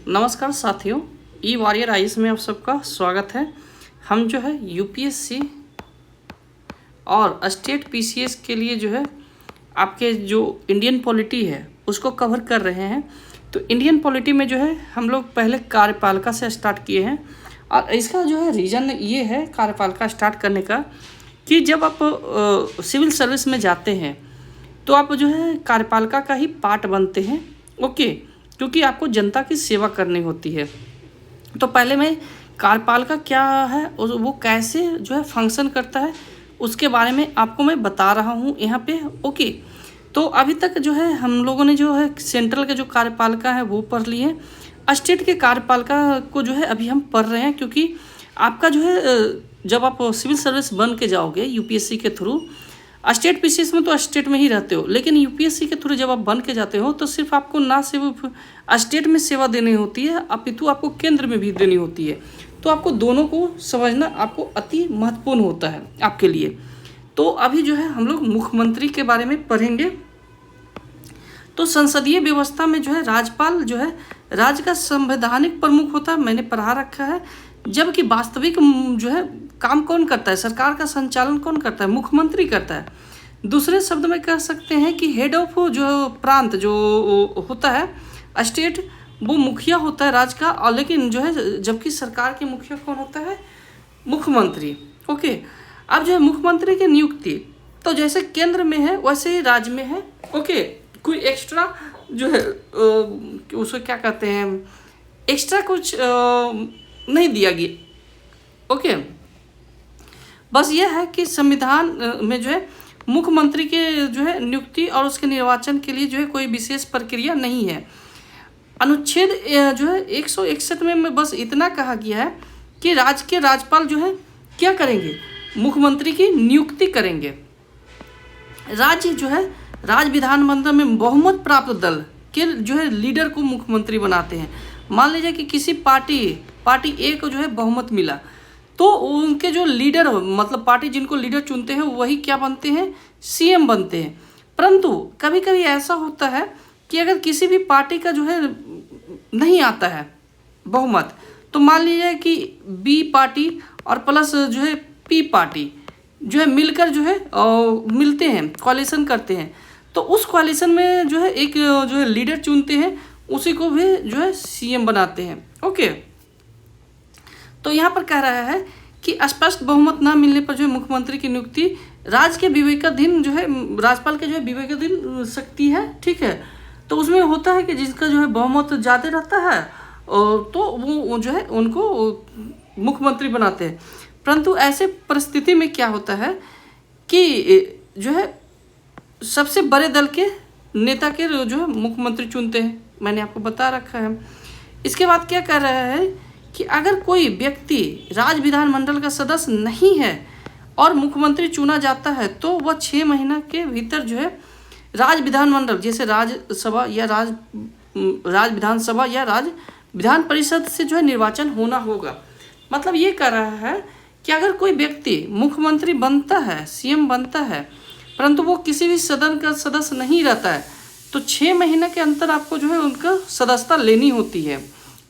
नमस्कार साथियों, ई warrior IAS में आप सबका स्वागत है। हम जो है यूपीएससी और स्टेट पीसीएस के लिए जो है आपके जो इंडियन पॉलिटी है उसको कवर कर रहे हैं। तो इंडियन पॉलिटी में जो है हम लोग पहले कार्यपालिका से स्टार्ट किए हैं और इसका जो है रीज़न ये है कार्यपालिका स्टार्ट करने का कि जब आप सिविल सर्विस में जाते हैं तो आप जो है कार्यपालिका का ही पार्ट बनते हैं। ओके, क्योंकि आपको जनता की सेवा करनी होती है। तो पहले मैं कार्यपालिका क्या है और वो कैसे जो है फंक्शन करता है उसके बारे में आपको मैं बता रहा हूँ यहाँ पे। ओके, तो अभी तक जो है हम लोगों ने जो है सेंट्रल के जो कार्यपालिका है वो पढ़ लिए हैं। स्टेट के कार्यपालिका को जो है अभी हम पढ़ रहे हैं, क्योंकि आपका जो है जब आप सिविल सर्विस बन के जाओगे यूपीएससी के थ्रू, स्टेट पीसीएस में तो स्टेट में ही रहते हो, लेकिन यूपीएससी के थ्रू जब आप बन के जाते हो तो सिर्फ आपको ना सिर्फ स्टेट में सेवा देनी होती है, अपितु आपको केंद्र में भी देनी होती है। तो आपको दोनों को समझना आपको अति महत्वपूर्ण होता है आपके लिए। तो अभी जो है हम लोग मुख्यमंत्री के बारे में पढ़ेंगे। तो संसदीय व्यवस्था में जो है राज्यपाल जो है राज्य का संवैधानिक प्रमुख होता है, मैंने पढ़ा रखा है। जबकि वास्तविक जो है काम कौन करता है, सरकार का संचालन कौन करता है, मुख्यमंत्री करता है। दूसरे शब्द में कह सकते हैं कि हेड ऑफ जो प्रांत जो होता है स्टेट, वो मुखिया होता है राज्य का, और लेकिन जो है जबकि सरकार के मुखिया कौन होता है, मुख्यमंत्री। ओके, अब जो है मुख्यमंत्री की नियुक्ति तो जैसे केंद्र में है वैसे ही राज्य में है। ओके, कोई एक्स्ट्रा जो है उसको क्या कहते हैं, एक्स्ट्रा कुछ नहीं दिया गया। ओके, बस यह है कि संविधान में जो है मुख्यमंत्री के जो है नियुक्ति और उसके निर्वाचन के लिए जो है कोई विशेष प्रक्रिया नहीं है। अनुच्छेद जो है 161 में बस इतना कहा गया है कि राज्य के राज्यपाल जो है क्या करेंगे, मुख्यमंत्री की नियुक्ति करेंगे। राज्य जो है राज्य विधानमंडल में बहुमत प्राप्त दल के जो है लीडर को मुख्यमंत्री बनाते हैं। मान लीजिए कि किसी पार्टी ए को जो है बहुमत मिला, तो उनके जो लीडर मतलब पार्टी जिनको लीडर चुनते हैं वही क्या बनते हैं, सीएम बनते हैं। परंतु कभी कभी ऐसा होता है कि अगर किसी भी पार्टी का जो है नहीं आता है बहुमत, तो मान लीजिए कि बी पार्टी और प्लस जो है पी पार्टी जो है मिलकर जो है मिलते हैं, कोalition करते हैं, तो उस कोalition में जो है एक जो है लीडर चुनते हैं, उसी को भी जो है सीएम बनाते हैं। ओके, तो यहाँ पर कह रहा है कि स्पष्ट बहुमत ना मिलने पर जो है मुख्यमंत्री की नियुक्ति राज्य के विवेकाधीन जो है राज्यपाल के जो है विवेकाधीन शक्ति है। ठीक है, तो उसमें होता है कि जिसका जो है बहुमत ज़्यादा रहता है तो वो जो है उनको मुख्यमंत्री बनाते हैं। परंतु ऐसे परिस्थिति में क्या होता है कि जो है सबसे बड़े दल के नेता के जो है मुख्यमंत्री चुनते हैं, मैंने आपको बता रखा है। इसके बाद क्या कर रहा है कि अगर कोई व्यक्ति राज्य विधानमंडल का सदस्य नहीं है और मुख्यमंत्री चुना जाता है तो वह 6 महीना के भीतर जो है राज्य विधानमंडल जैसे राज्यसभा या राज्य विधानसभा या राज्य विधान परिषद से जो है निर्वाचन होना होगा। मतलब ये कह रहा है कि अगर कोई व्यक्ति मुख्यमंत्री बनता है, सीएम बनता है, परंतु वो किसी भी सदन का सदस्य नहीं रहता है, तो 6 महीने के अंतर आपको जो है उनका सदस्यता लेनी होती है,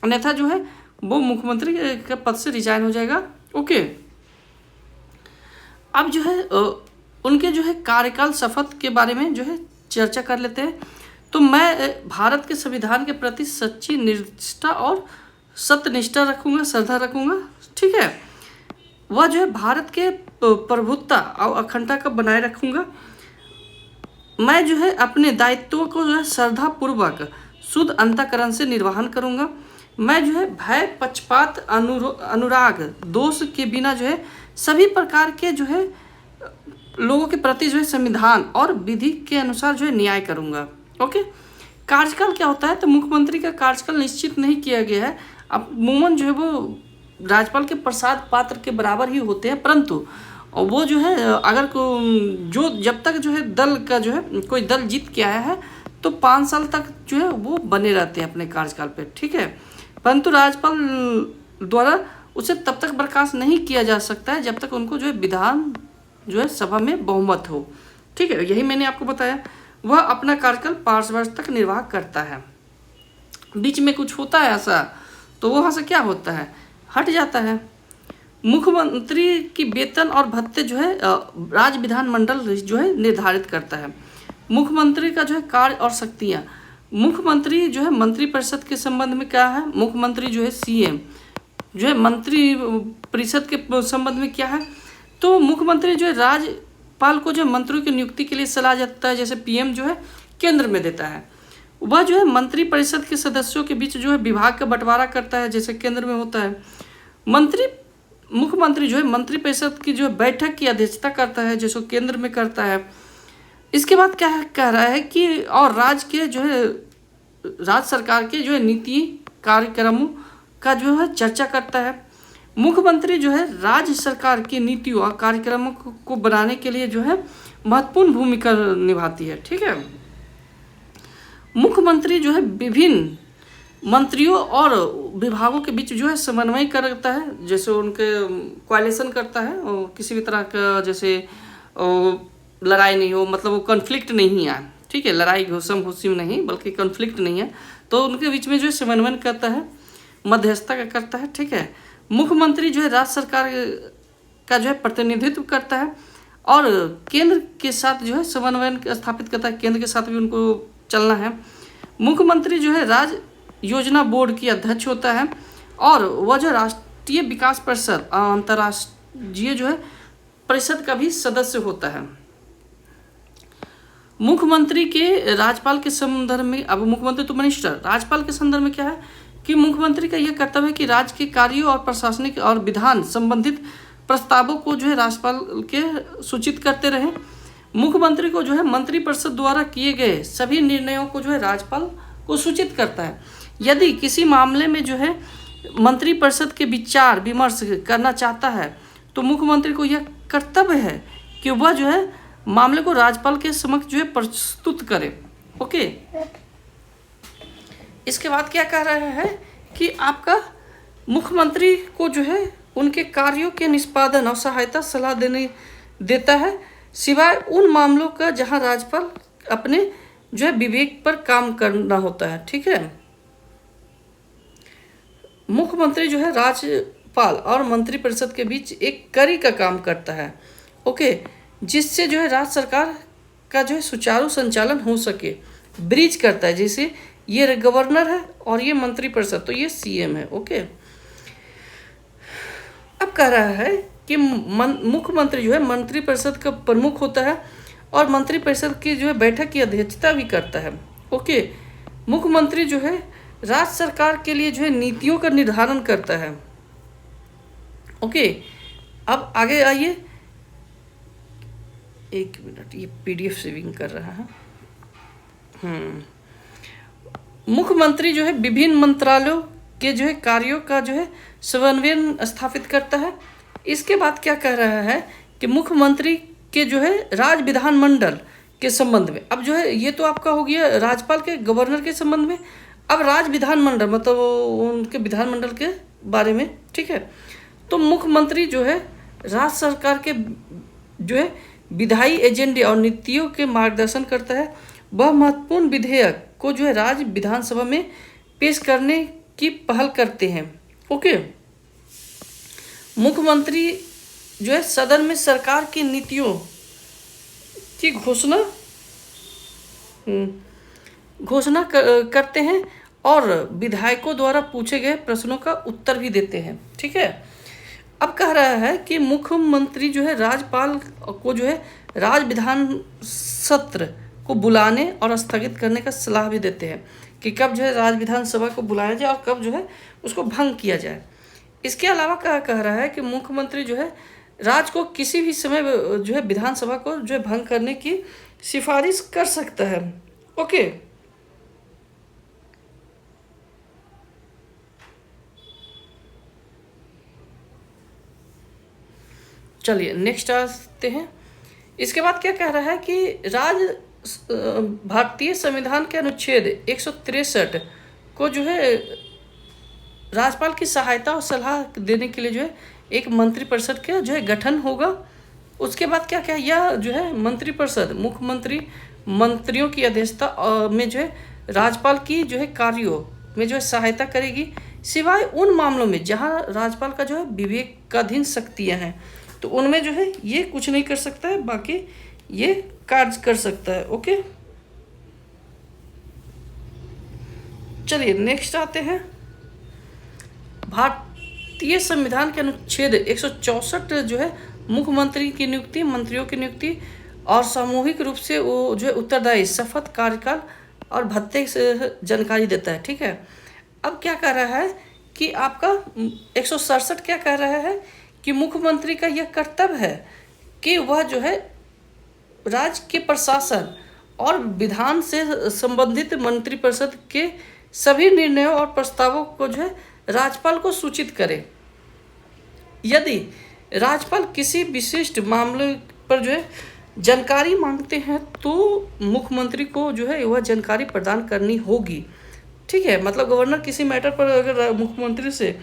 अन्यथा जो है वो मुख्यमंत्री के पद से रिजाइन हो जाएगा। ओके, अब जो है उनके जो है कार्यकाल शपथ के बारे में जो है चर्चा कर लेते हैं। तो मैं भारत के संविधान के प्रति सच्ची निष्ठा और सत्यनिष्ठा रखूँगा, श्रद्धा रखूँगा। ठीक है, वह जो है भारत के प्रभुत्ता और अखंडता का बनाए रखूँगा। मैं जो है अपने दायित्वों को जो है श्रद्धापूर्वक शुद्ध अंतःकरण से निर्वहन करूँगा। मैं जो है भय, पक्षपात, अनुराग, दोष के बिना जो है सभी प्रकार के जो है लोगों के प्रति जो है संविधान और विधि के अनुसार जो है न्याय करूँगा। ओके, कार्यकाल क्या होता है, तो मुख्यमंत्री का कार्यकाल निश्चित नहीं किया गया है। अब अमूमन जो है वो राज्यपाल के प्रसाद पात्र के बराबर ही होते हैं, परंतु वो जो है अगर जो जब तक जो है दल का जो है कोई दल जीत के आया है तो 5 साल तक जो है वो बने रहते हैं अपने कार्यकाल पे। ठीक है, परंतु राज्यपाल द्वारा उसे तब तक बर्खास्त नहीं किया जा सकता है जब तक उनको जो है विधान जो है सभा में बहुमत हो। ठीक है, यही मैंने आपको बताया। वह अपना कार्यकाल 5 वर्ष तक निर्वाह करता है। बीच में कुछ होता है ऐसा, तो वहाँ से क्या होता है, हट जाता है। मुख्यमंत्री की वेतन और भत्ते जो है राज्य विधानमंडल जो है निर्धारित करता है। मुख्यमंत्री का जो है कार्य और शक्तियाँ, मुख्यमंत्री जो है मंत्रिपरिषद के संबंध में क्या है, मुख्यमंत्री जो है सीएम जो है मंत्री परिषद के संबंध में क्या है, तो मुख्यमंत्री जो है राज्यपाल को जो मंत्रियों की नियुक्ति के लिए सलाह देता है, जैसे पीएम जो है केंद्र में देता है। वह जो है मंत्रिपरिषद के सदस्यों के बीच जो है विभाग का बंटवारा करता है, जैसे केंद्र में होता है। मुख्यमंत्री जो है मंत्रिपरिषद की जो है बैठक की अध्यक्षता करता है, जैसे केंद्र में करता है। इसके बाद क्या कह रहा है कि और राज्य के जो है राज्य सरकार के जो है नीति कार्यक्रमों का जो है चर्चा करता है। मुख्यमंत्री जो है राज्य सरकार की नीतियों और कार्यक्रमों को बनाने के लिए जो है महत्वपूर्ण भूमिका निभाती है। ठीक है, मुख्यमंत्री जो है विभिन्न मंत्रियों और विभागों के बीच जो है समन्वय करता है, जैसे उनके कोऑर्डिनेशन करता है और किसी भी तरह का जैसे लड़ाई नहीं हो, मतलब वो कॉन्फ्लिक्ट नहीं है। ठीक है, लड़ाई घुसम घुसी नहीं बल्कि कॉन्फ्लिक्ट नहीं है, तो उनके बीच में जो है समन्वय करता है, मध्यस्थता करता है। ठीक है, मुख्यमंत्री जो है राज्य सरकार का जो है प्रतिनिधित्व करता है और केंद्र के साथ जो है समन्वय स्थापित करता है, केंद्र के साथ भी उनको चलना है। मुख्यमंत्री जो है राज्य योजना बोर्ड की अध्यक्ष होता है और वह जो राष्ट्रीय विकास परिषद अंतर्राष्ट्रीय जो है परिषद का भी सदस्य होता है। मुख्यमंत्री के राज्यपाल के संदर्भ में, अब मुख्यमंत्री तो मिनिस्टर, राज्यपाल के संदर्भ में क्या है कि मुख्यमंत्री का यह कर्तव्य है कि राज्य के कार्यों और प्रशासनिक और विधान संबंधित प्रस्तावों को जो है राज्यपाल के सूचित करते रहे। मुख्यमंत्री को जो है मंत्रिपरिषद द्वारा किए गए सभी निर्णयों को जो है राज्यपाल को सूचित करता है। यदि किसी मामले में जो है मंत्रिपरिषद के विचार विमर्श करना चाहता है तो मुख्यमंत्री को यह कर्तव्य है कि वह जो है मामले को राज्यपाल के समक्ष जो है प्रस्तुत करे। ओके, इसके बाद क्या कह रहा है कि आपका मुख्यमंत्री को जो है उनके कार्यों के निष्पादन और सहायता सलाह देता है, सिवाय उन मामलों का जहां राज्यपाल अपने जो है विवेक पर काम करना होता है। ठीक है, मुख्यमंत्री जो है राज्यपाल और मंत्रिपरिषद के बीच एक कड़ी का काम करता है। ओके, जिससे जो है राज्य सरकार का जो है सुचारू संचालन हो सके, ब्रिज करता है। जैसे ये गवर्नर है और ये मंत्रिपरिषद, तो ये सीएम है। ओके, अब कह रहा है कि मुख्यमंत्री जो है मंत्रिपरिषद का प्रमुख होता है और मंत्रिपरिषद की जो है बैठक की अध्यक्षता भी करता है। ओके, मुख्यमंत्री जो है राज्य सरकार के लिए जो है नीतियों का निर्धारण करता है। ओके, अब आगे आइए, एक मिनट, ये पीडीएफ सेविंग कर रहा है। मुख्यमंत्री जो है विभिन्न मंत्रालयों के जो है कार्यों का जो है समन्वय स्थापित करता है। इसके बाद क्या कह रहा है कि मुख्यमंत्री के जो है राज्य विधानमंडल के संबंध में, अब जो है ये तो आपका हो गया राज्यपाल के गवर्नर के संबंध में, अब राज्य विधानमंडल मतलब उनके विधानमंडल के बारे में। ठीक है, तो मुख्यमंत्री जो है राज्य सरकार के जो है विधायी एजेंडे और नीतियों के मार्गदर्शन करता है। वह महत्वपूर्ण विधेयक को जो है राज्य विधानसभा में पेश करने की पहल करते हैं। ओके, मुख्यमंत्री जो है सदन में सरकार की नीतियों की घोषणा करते हैं और विधायकों द्वारा पूछे गए प्रश्नों का उत्तर भी देते हैं। ठीक है, अब कह रहा है कि मुख्यमंत्री जो है राज्यपाल को जो है राज्य विधान सत्र को बुलाने और स्थगित करने का सलाह भी देते हैं कि कब जो है राज्य विधानसभा को बुलाया जाए और कब जो है उसको भंग किया जाए। इसके अलावा क्या कह रहा है कि मुख्यमंत्री जो है राज्य को किसी भी समय जो है विधानसभा को जो है भंग करने की सिफारिश कर सकता है। ओके, चलिए नेक्स्ट आते हैं। इसके बाद क्या कह रहा है कि भारतीय संविधान के अनुच्छेद 163 को जो है राज्यपाल की सहायता और सलाह देने के लिए जो है एक मंत्रिपरिषद का जो है गठन होगा। उसके बाद क्या क्या यह जो है मंत्रिपरिषद मंत्रियों की अध्यक्षता में जो है राज्यपाल की जो है कार्यों में जो है सहायता करेगी, सिवाय उन मामलों में जहां राज्यपाल का जो है विवेकाधीन शक्तियां हैं, तो उनमें जो है ये कुछ नहीं कर सकता है, बाकी ये कार्य कर सकता है। ओके, चलिए नेक्स्ट आते हैं। भारतीय संविधान के अनुच्छेद 164 जो है मुख्यमंत्री की नियुक्ति, मंत्रियों की नियुक्ति और सामूहिक रूप से वो जो है उत्तरदायी शपथ, कार्यकाल और भत्ते से जानकारी देता है। ठीक है, अब क्या कह रहा है कि आपका 167 क्या कह रहा है कि मुख्यमंत्री का यह कर्तव्य है कि वह जो है राज्य के प्रशासन और विधान से संबंधित मंत्रिपरिषद के सभी निर्णयों और प्रस्तावों को जो है राज्यपाल को सूचित करे। यदि राज्यपाल किसी विशिष्ट मामले पर जो है जानकारी मांगते हैं तो मुख्यमंत्री को जो है वह जानकारी प्रदान करनी होगी। ठीक है, मतलब गवर्नर किसी मैटर पर अगर मुख्यमंत्री से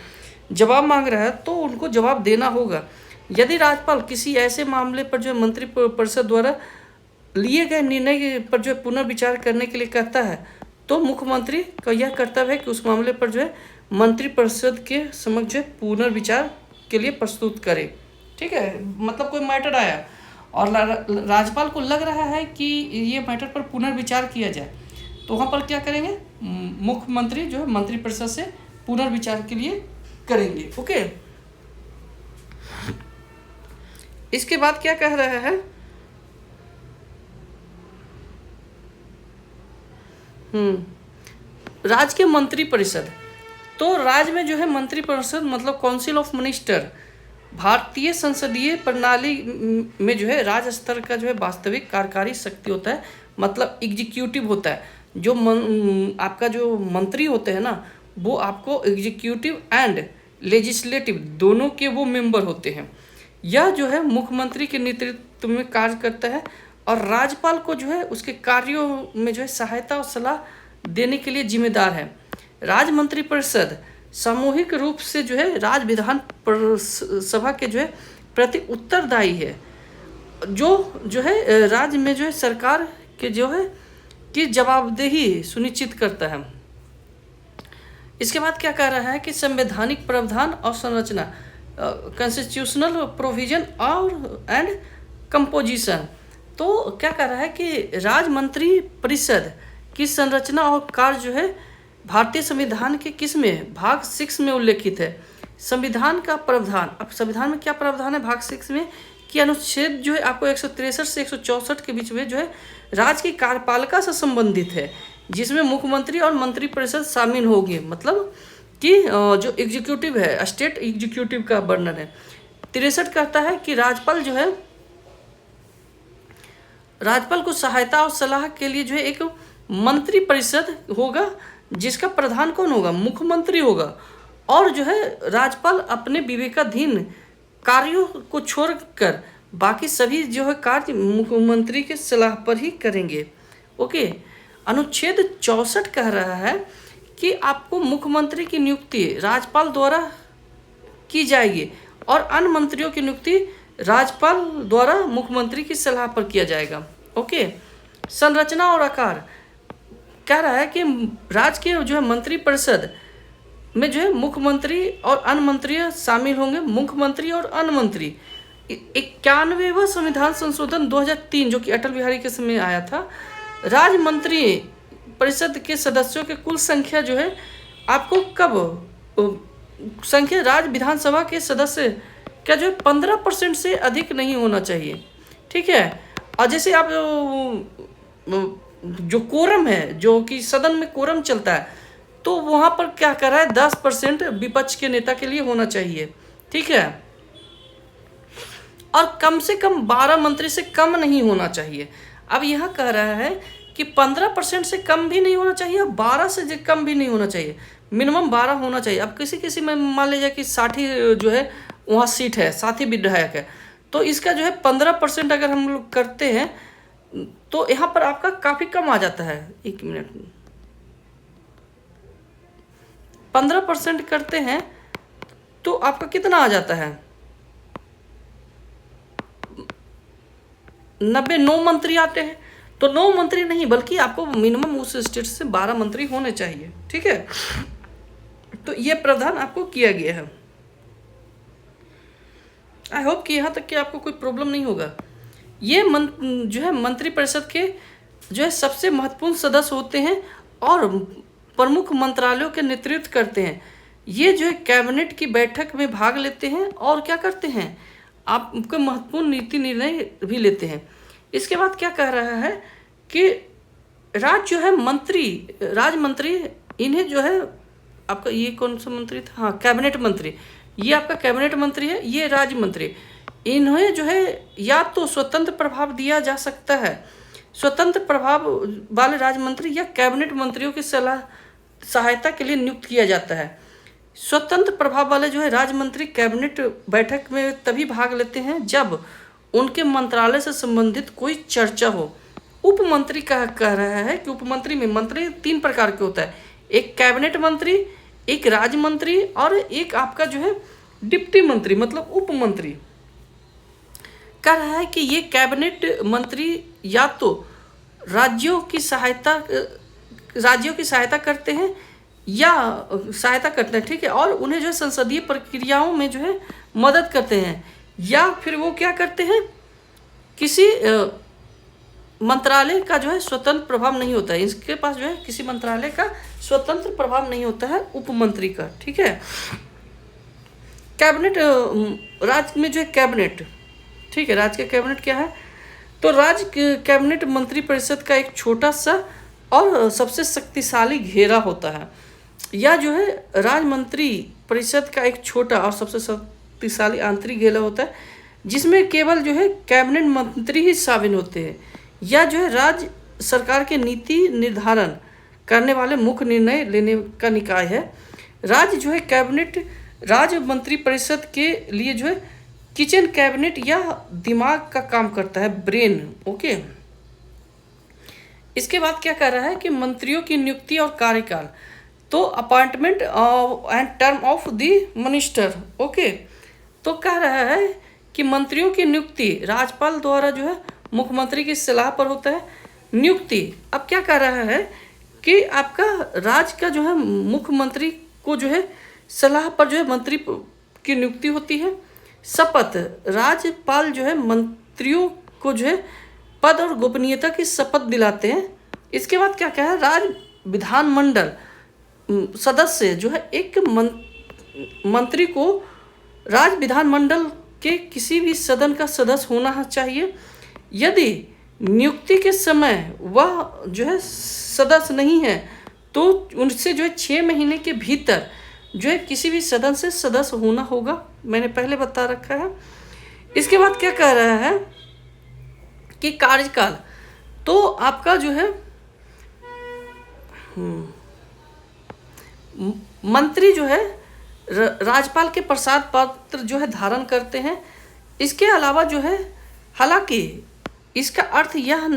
जवाब मांग रहा है तो उनको जवाब देना होगा। यदि राज्यपाल किसी ऐसे मामले पर जो है मंत्रिपरिषद द्वारा लिए गए निर्णय पर जो है पुनर्विचार करने के लिए कहता है तो मुख्यमंत्री का यह कर्तव्य है कि उस मामले पर जो है मंत्रिपरिषद के समक्ष जो है पुनर्विचार के लिए प्रस्तुत करे। ठीक है, मतलब कोई मैटर आया और राज्यपाल को लग रहा है कि ये मैटर पर पुनर्विचार किया जाए, तो वहाँ पर क्या करेंगे, मुख्यमंत्री जो है मंत्रिपरिषद से पुनर्विचार के लिए करेंगे। ओके, इसके बाद क्या कह रहा है, राज्य के मंत्रिपरिषद, तो राज्य में जो है मंत्रिपरिषद मतलब काउंसिल ऑफ मिनिस्टर भारतीय संसदीय प्रणाली में जो है राज्य स्तर का जो है वास्तविक कार्यकारी शक्ति होता है, मतलब एग्जीक्यूटिव होता है। जो आपका जो मंत्री होते हैं ना, वो आपको एग्जीक्यूटिव एंड लेजिस्लेटिव दोनों के वो मेंबर होते हैं। यह जो है मुख्यमंत्री के नेतृत्व में कार्य करता है और राज्यपाल को जो है उसके कार्यों में जो है सहायता और सलाह देने के लिए जिम्मेदार है। राज्य मंत्रिपरिषद सामूहिक रूप से जो है राज्य विधान सभा के जो है प्रति उत्तरदायी है, जो है राज्य में जो है सरकार के जो है की जवाबदेही सुनिश्चित करता है। इसके बाद क्या कह रहा है कि संवैधानिक प्रावधान और संरचना, कॉन्स्टिट्यूशनल प्रोविजन और एंड कंपोजिशन, तो क्या कह रहा है कि राज्य मंत्री परिषद की संरचना और कार्य जो है भारतीय संविधान के किस में, भाग 6 में उल्लेखित है। संविधान का प्रावधान, अब संविधान में क्या प्रावधान है भाग 6 में कि अनुच्छेद जो है आपको 163 से 164 के बीच में जो है राज्य की कार्यपालिका से संबंधित है, जिसमें मुख्यमंत्री और मंत्रिपरिषद शामिल होंगे। मतलब कि जो एग्जीक्यूटिव है, स्टेट एग्जीक्यूटिव का वर्णन है। 63 कहता है कि राज्यपाल जो है राज्यपाल को सहायता और सलाह के लिए जो है एक मंत्रिपरिषद होगा, जिसका प्रधान कौन होगा, मुख्यमंत्री होगा, और जो है राज्यपाल अपने विवेकाधीन कार्यों को छोड़कर बाकी सभी जो है कार्य मुख्यमंत्री के सलाह पर ही करेंगे। ओके, अनुच्छेद 64 कह रहा है कि आपको मुख्यमंत्री की नियुक्ति राज्यपाल द्वारा की जाएगी और अन्य मंत्रियों की नियुक्ति राज्यपाल द्वारा मुख्यमंत्री की सलाह पर किया जाएगा। ओके, संरचना और आकार कह रहा है कि राज्य के जो है मंत्रिपरिषद में जो है मुख्यमंत्री और अन्य मंत्री शामिल होंगे। मुख्यमंत्री और अन्य मंत्री 91वां संविधान संशोधन 2003 जो कि अटल बिहारी के समय आया था, राज्य मंत्री परिषद के सदस्यों के कुल संख्या जो है आपको कब संख्या राज्य विधानसभा के सदस्य क्या जो है 15% से अधिक नहीं होना चाहिए। ठीक है, और जैसे आप जो कोरम है, जो कि सदन में कोरम चलता है, तो वहाँ पर क्या कर रहा है 10% विपक्ष के नेता के लिए होना चाहिए। ठीक है, और कम से कम 12 मंत्री से कम नहीं होना चाहिए। अब यह कह रहा है कि 15% से कम भी नहीं होना चाहिए, 12 से कम भी नहीं होना चाहिए, मिनिमम 12 होना चाहिए। अब किसी में मान लीजिए कि 60 जो है वहाँ सीट है, 60 विधायक है, तो इसका जो है 15% अगर हम लोग करते हैं तो यहाँ पर आपका काफ़ी कम आ जाता है। 1 मिनट, 15% करते हैं तो आपका कितना आ जाता है, 9 मंत्री आते हैं। तो 9 मंत्री नहीं, बल्कि आपको मिनिमम उस स्टेट से 12 मंत्री होने चाहिए। ठीक है, तो ये प्रावधान आपको किया गया है। आई होप कि यहाँ तक कि आपको कोई प्रॉब्लम नहीं होगा। ये जो है मंत्रिपरिषद के जो है सबसे महत्वपूर्ण सदस्य होते हैं और प्रमुख मंत्रालयों के नेतृत्व करते हैं। ये जो है कैबिनेट की बैठक में भाग लेते हैं और क्या करते हैं, आपके महत्वपूर्ण नीति निर्णय भी लेते हैं। इसके बाद क्या कह रहा है कि जो है राज मंत्री, इन्हें जो है आपका ये कौन सा मंत्री था, हाँ कैबिनेट मंत्री, ये आपका कैबिनेट मंत्री है, ये राज्य मंत्री, इन्हें जो है या तो स्वतंत्र प्रभाव दिया जा सकता है, स्वतंत्र प्रभाव वाले राज्य मंत्री या कैबिनेट मंत्रियों की सहायता के लिए नियुक्त किया जाता है। स्वतंत्र प्रभाव वाले जो है राज्य मंत्री कैबिनेट बैठक में तभी भाग लेते हैं जब उनके मंत्रालय से संबंधित कोई चर्चा हो। उप मंत्री कह रहा है कि उप मंत्री में मंत्री 3 प्रकार के होता है, एक कैबिनेट मंत्री, एक राज्य मंत्री और एक आपका जो है डिप्टी मंत्री मतलब उप मंत्री। कह रहा है कि ये कैबिनेट मंत्री या तो राज्यों की सहायता करते हैं ठीक है, और उन्हें जो है संसदीय प्रक्रियाओं में जो है मदद करते हैं, या फिर वो क्या करते हैं, किसी मंत्रालय का जो है स्वतंत्र प्रभाव नहीं होता है, इसके पास जो है किसी मंत्रालय का स्वतंत्र प्रभाव नहीं होता है उप मंत्री का। ठीक है, कैबिनेट राज्य में जो है कैबिनेट, ठीक है, राज्य का कैबिनेट क्या है, तो राज्य कैबिनेट मंत्रिपरिषद का एक छोटा सा और सबसे शक्तिशाली घेरा होता है, या जो है राज्य मंत्री परिषद का एक छोटा और सबसे शक्तिशाली आंतरिक घेरा होता है जिसमें केवल जो है कैबिनेट मंत्री ही शामिल होते हैं, या जो है राज्य सरकार के नीति निर्धारण करने वाले मुख्य निर्णय लेने का निकाय है। राज्य जो है कैबिनेट राज्य मंत्रिपरिषद के लिए जो है किचन कैबिनेट या दिमाग का काम करता है, ब्रेन। ओके, इसके बाद क्या कर रहा है कि मंत्रियों की नियुक्ति और कार्यकाल, तो appointment and term of the minister. Okay, तो कह रहा है कि मंत्रियों की नियुक्ति राज्यपाल द्वारा जो है मुख्यमंत्री की सलाह पर होता है। नियुक्ति अब क्या कर रहा है कि आपका राज्य का जो है मुख्यमंत्री को जो है सलाह पर जो है मंत्री की नियुक्ति होती है। शपथ, राज्यपाल जो है मंत्रियों को जो है पद और गोपनीयता की शपथ दिलाते हैं। इसके बाद क्या कहा है, राज्य विधानमंडल सदस्य जो है एक मंत्री को राज्य विधानमंडल के किसी भी सदन का सदस्य होना चाहिए। यदि नियुक्ति के समय वह जो है सदस्य नहीं है तो उनसे जो है 6 महीने के भीतर जो है किसी भी सदन से सदस्य होना होगा, मैंने पहले बता रखा है। इसके बाद क्या कह रहा है कि कार्यकाल, तो आपका जो है मंत्री जो है राज्यपाल के प्रसाद पत्र जो है धारण करते हैं। इसके अलावा जो है, हालांकि इसका अर्थ यह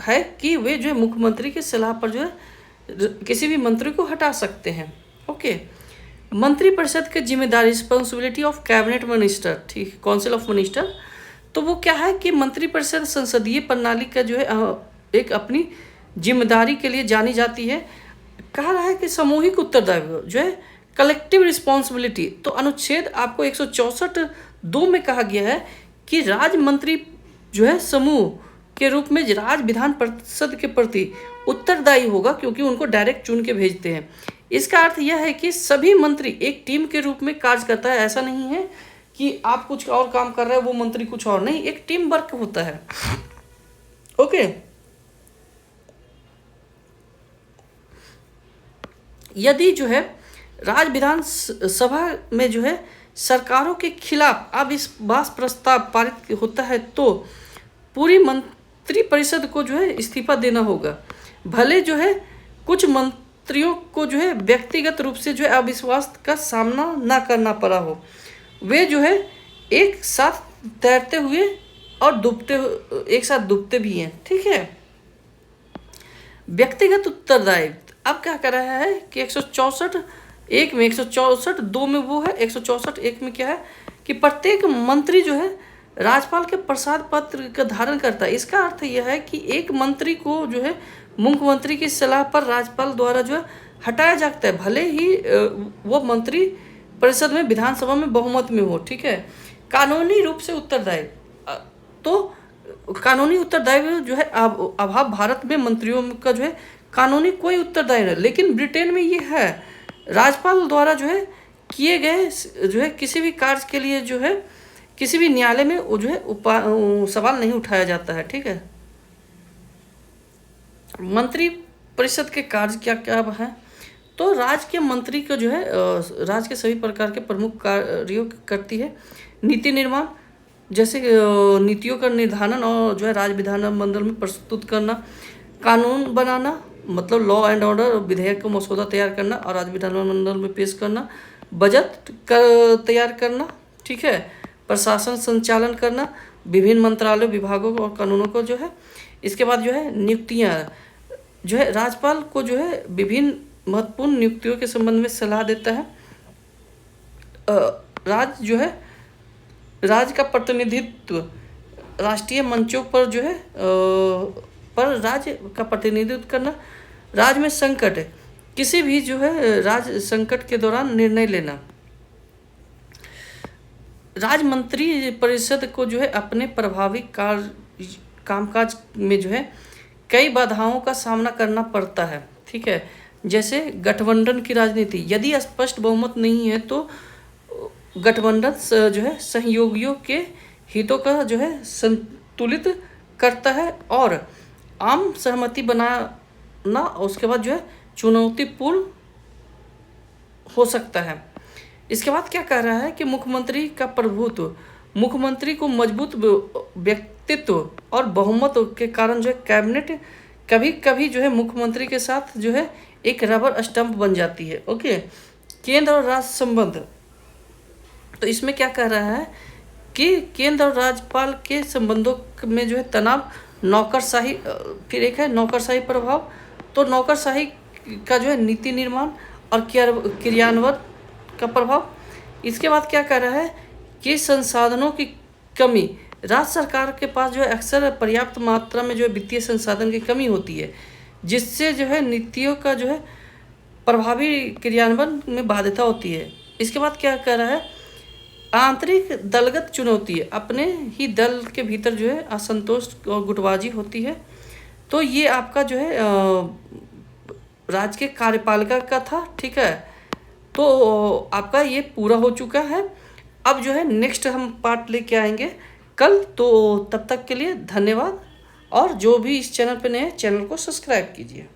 है कि वे जो है मुख्यमंत्री की सलाह पर जो है किसी भी मंत्री को हटा सकते हैं। ओके, मंत्रिपरिषद की जिम्मेदारी, रिस्पॉन्सिबिलिटी ऑफ कैबिनेट मिनिस्टर, ठीक, काउंसिल ऑफ मिनिस्टर, तो वो क्या है कि मंत्रिपरिषद संसदीय प्रणाली का जो है एक अपनी जिम्मेदारी के लिए जानी जाती है। कहा रहा है कि सामूहिक उत्तरदायित्व जो है कलेक्टिव रिस्पॉन्सिबिलिटी, तो अनुच्छेद आपको 164(2) में कहा गया है कि राज्य मंत्री जो है समूह के रूप में राज्य विधान परिषद के प्रति उत्तरदायी होगा, क्योंकि उनको डायरेक्ट चुन के भेजते हैं। इसका अर्थ यह है कि सभी मंत्री एक टीम के रूप में कार्य करता है। ऐसा नहीं है कि आप कुछ और काम कर रहे हो वो मंत्री कुछ और, नहीं, एक टीम वर्क होता है। ओके, यदि जो है राज्य विधान सभा में जो है सरकारों के खिलाफ अविश्वास प्रस्ताव पारित होता है तो पूरी मंत्रिपरिषद को जो है इस्तीफा देना होगा। भले जो है कुछ मंत्रियों को जो है व्यक्तिगत रूप से जो है अविश्वास का सामना ना करना पड़ा हो, वे जो है एक साथ तैरते हुए और एक साथ डूबते भी हैं। ठीक है, व्यक्तिगत उत्तरदायित्व अब क्या कर रहा है कि 164(1) में, 164(2) में वो है, 164(1) में क्या है कि प्रत्येक मंत्री जो है राज्यपाल के प्रसाद पत्र का धारण करता है। इसका अर्थ यह है कि एक मंत्री को जो है मुख्यमंत्री की सलाह पर राज्यपाल द्वारा जो है हटाया जाता है, भले ही वो मंत्री परिषद में विधानसभा में बहुमत में हो। ठीक है। कानूनी रूप से उत्तरदायी, तो कानूनी उत्तरदायी जो है अभाव भारत में मंत्रियों का जो है कानूनी कोई उत्तरदायी नहीं। लेकिन ब्रिटेन में ये है, राज्यपाल द्वारा जो है किए गए जो है किसी भी कार्य के लिए जो है किसी भी न्यायालय में जो है सवाल नहीं उठाया जाता है। ठीक है। मंत्री परिषद के कार्य क्या क्या है, तो राज्य के मंत्री को जो है राज्य के सभी प्रकार के प्रमुख कार्यों करती है। नीति निर्माण, जैसे नीतियों का निर्धारण और जो है राज्य विधानमंडल में प्रस्तुत करना। कानून बनाना, मतलब लॉ एंड ऑर्डर, विधेयक को मसौदा तैयार करना और राज्य विधानमंडल में पेश करना। बजट तैयार करना। ठीक है। प्रशासन संचालन करना, विभिन्न मंत्रालयों, विभागों और कानूनों को जो है। इसके बाद जो है नियुक्तियाँ, जो है राज्यपाल को जो है विभिन्न महत्वपूर्ण नियुक्तियों के संबंध में सलाह देता है। राज्य जो है राज्य का प्रतिनिधित्व राष्ट्रीय मंचों पर जो है पर राज्य का प्रतिनिधित्व करना। राज्य में संकट, किसी भी जो है राज्य संकट के दौरान निर्णय लेना। राज्य मंत्री परिषद को जो है अपने प्रभावी कामकाज में जो है कई बाधाओं का सामना करना पड़ता है। ठीक है। जैसे गठबंधन की राजनीति, यदि स्पष्ट बहुमत नहीं है तो गठबंधन जो है सहयोगियों के हितों का जो है संतुलित करता है और आम सहमति बनाना उसके बाद जो है चुनौतीपूर्ण हो सकता है। इसके बाद क्या कह रहा है कि मुख्यमंत्री का प्रभुत्व, मुख्यमंत्री को मजबूत व्यक्तित्व और बहुमत के कारण जो है कैबिनेट कभी कभी जो है मुख्यमंत्री के साथ जो है एक रबर स्टंप बन जाती है। ओके। केंद्र और राज्य संबंध, तो इसमें क्या कह रहा है कि केंद्र और राज्यपाल के संबंधों में जो है तनाव, नौकरशाही, फिर एक है नौकरशाही प्रभाव, तो नौकरशाही का जो है नीति निर्माण और क्रियान्वयन का प्रभाव। इसके बाद क्या कह रहा है कि संसाधनों की कमी, राज्य सरकार के पास जो है अक्सर पर्याप्त मात्रा में जो है वित्तीय संसाधन की कमी होती है, जिससे जो है नीतियों का जो है प्रभावी क्रियान्वयन में बाध्यता होती है। इसके बाद क्या कह रहा है, आंतरिक दलगत चुनौती है, अपने ही दल के भीतर जो है असंतोष और गुटबाजी होती है। तो ये आपका जो है राज्य के कार्यपालिका का था। ठीक है। तो आपका ये पूरा हो चुका है। अब जो है नेक्स्ट हम पार्ट लेके आएंगे कल। तो तब तक के लिए धन्यवाद, और जो भी इस चैनल पे नए हैं चैनल को सब्सक्राइब कीजिए।